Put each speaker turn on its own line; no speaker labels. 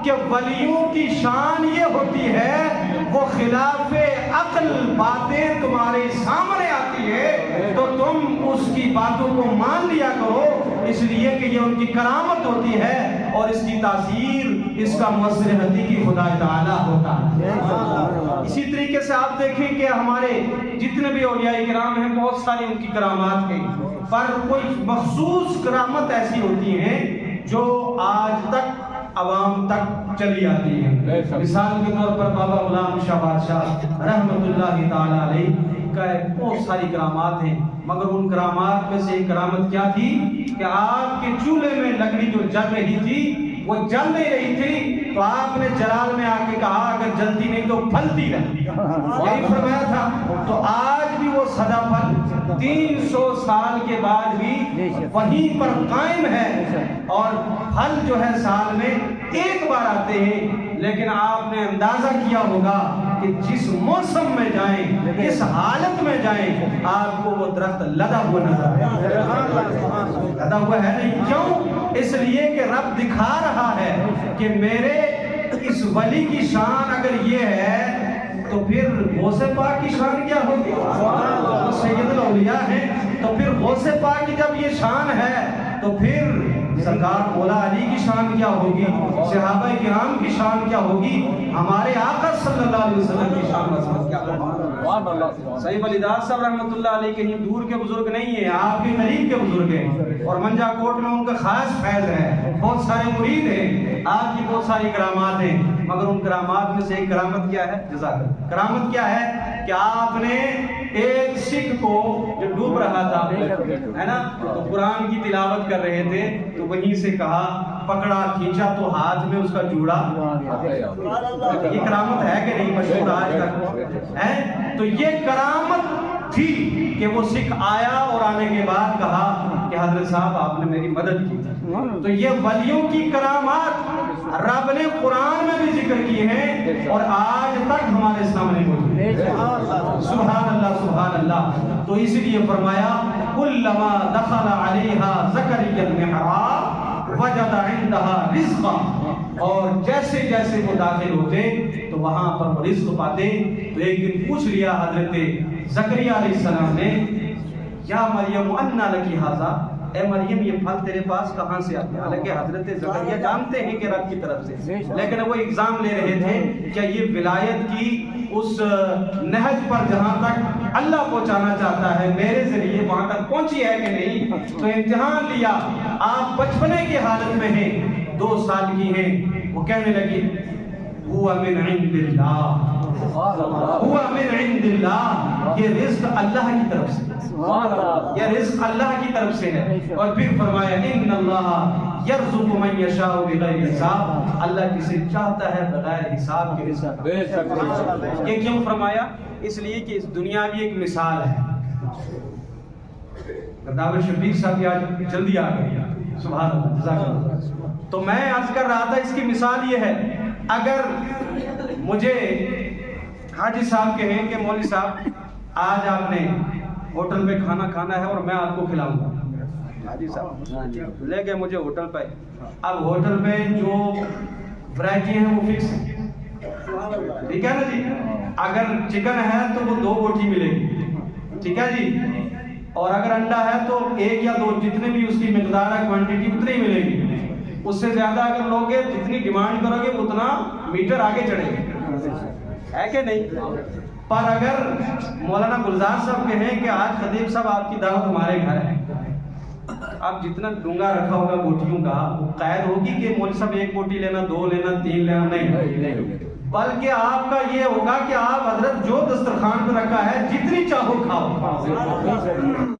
کہ ولیوں کی شان یہ ہوتی ہے وہ خلاف عقل باتیں تمہارے سامنے آتی ہے تو تم اس کی باتوں کو مان لیا کرو، اس لیے کہ یہ ان کی کرامت ہوتی ہے اور اس کی تاثیر اس کا مصدر حقیقی خدا تعالیٰ ہوتا ہے۔ اسی طریقے سے آپ دیکھیں کہ ہمارے جتنے بھی اولیاء کرام ہیں بہت ساری ان کی کرامات ہیں، پر کوئی مخصوص کرامت ایسی ہوتی ہیں جو آج تک عوام تک چلی آتی ہے۔ مثال کے طور پر بابا غلام شاہ بادشاہ رحمت اللہ تعالیٰ علیہ کا بہت ساری کرامات ہیں، مگر ان کرامات میں سے ایک کرامت کیا تھی کہ آپ کے چولہے میں لکڑی جو جل رہی تھی وہ جل نہیں رہی تھی تو آپ نے جلال میں آ کے کہا اگر جلتی نہیں تو پھلتی رہی، یہی فرمایا تھا۔ تو آج بھی وہ سدا پھل 300 سال کے بعد بھی وہیں پر قائم ہے اور پھل جو ہے سال میں ایک بار آتے ہیں، لیکن آپ نے اندازہ کیا ہوگا کہ جس موسم میں جائیں کس حالت میں جائیں آپ کو وہ درخت لدا ہوا نظر آئے، لدا ہوا ہے نہیں، کیوں؟ اس لیے کہ رب دکھا رہا ہے کہ میرے اس ولی کی شان اگر یہ ہے تو پھر غوث پاک کی شان کیا ہوگی؟ وہ سید الاولیاء ہیں، تو پھر غوث پاک کی جب یہ شان ہے تو پھر سرکار مولا علی کی شان کیا ہوگی، صحابہ کرام کی شان کیا ہوگی، ہمارے آقا صلی اللہ علیہ وسلم کی شان عظمت کیا ہوگی۔ سیف علی داد صاحب رحمۃ اللہ علیہ کہیں دور کے بزرگ نہیں ہیں، آپ کے قریب کے بزرگ ہیں اور منجا کوٹ میں ان کا خاص فیض ہے، بہت سارے مرید ہیں، آپ کی بہت ساری کرامات ہیں، مگر ان کرامات میں سے ایک کرامت کیا ہے؟ جزاک اللہ، کرامت کیا ہے کہ آپ نے ایک سکھ کو جو ڈوب رہا تھا ہے نا تو قرآن کی تلاوت کر رہے تھے تو وہیں سے کہا پکڑا کھینچا تو ہاتھ میں اس کا جوڑا، یہ کرامت ہے کہ نہیں؟ مشہور آج تک ہے۔ تو یہ کرامت تھی کہ وہ سکھ آیا اور آنے کے بعد کہا کہ حضرت صاحب آپ نے میری مدد کی تھی۔ تو یہ ولیوں کی کرامات رب نے قرآن میں بھی ذکر کی ہیں اور آج تک ہمارے سامنے موجود ہیں۔ سبحان اللہ سبحان اللہ۔ تو اس لیے فرمایا کلما دخل علیہا زکریا المحراب وجد عندها رزقا، اور جیسے جیسے وہ داخل ہوتے تو وہاں پر وہ رزق پاتے۔ تو ایک دن پوچھ لیا حضرت زکریا علیہ السلام نے یا مریم انا لکی ھذا، اے مریم یہ پھل تیرے پاس کہاں سے آتے ہیں؟ حالانکہ حضرت زکریا جانتے ہیں کہ رب کی طرف سے، لیکن وہ اگزام لے رہے تھے کیا یہ ولایت کی اس نہج پر جہاں تک اللہ پہنچانا چاہتا ہے میرے ذریعے وہاں تک پہنچی ہے کہ نہیں؟ تو امتحان لیا، آپ بچپنے کی حالت میں ہیں، 2 سال کی ہیں، وہ کہنے لگی ہوا من عند اللہ، ہوا من عند اللہ، یہ رزق اللہ کی طرف سے، یہ رزق اللہ کی طرف سے ہے۔ اور پھر فرمایا ان اللہ یرزق من یشاء بغیر حساب، اللہ کسے چاہتا ہے بغیر حساب کے رزق۔ یہ کیوں فرمایا؟ اس لیے کہ اس دنیا بھی ایک مثال ہے۔ گرداور شفیق صاحب آج جلدی آ گئے، سبحان اللہ جزاک اللہ۔ تو میں عرض کر رہا تھا اس کی مثال یہ ہے، اگر مجھے حاجی صاحب کہیں کہ مولوی صاحب آج آپ نے ہوٹل پہ کھانا کھانا ہے اور میں آپ کو کھلاؤں گا، حاجی صاحب لے گئے مجھے ہوٹل پہ، اب ہوٹل پہ جو ورائٹی ہیں وہ فکس ہیں، ٹھیک ہے نا جی؟ اگر چکن ہے تو وہ 2 بوٹی ملے گی، ٹھیک ہے جی؟ اور اگر انڈا ہے تو 1 یا 2 جتنے بھی اس کی مقدار ہے کوانٹٹی اتنی ہی ملے گی، اس سے زیادہ اگر لوگ جتنی ڈیمانڈ کرو گے اتنا میٹر آگے چڑھے گا، ہے کہ نہیں؟ پر اگر مولانا گلزار صاحب کہیں کہ آج خطیب صاحب آپ کی دعوت ہمارے گھر ہے، اب جتنا ڈونگا رکھا ہوگا بوٹیوں کا وہ قید ہوگی کہ مولوی صاحب 1 بوٹی لینا، 2 لینا، 3 لینا، نہیں، بلکہ آپ کا یہ ہوگا کہ آپ حضرت جو دسترخوان پہ رکھا ہے جتنی چاہو کھاؤ۔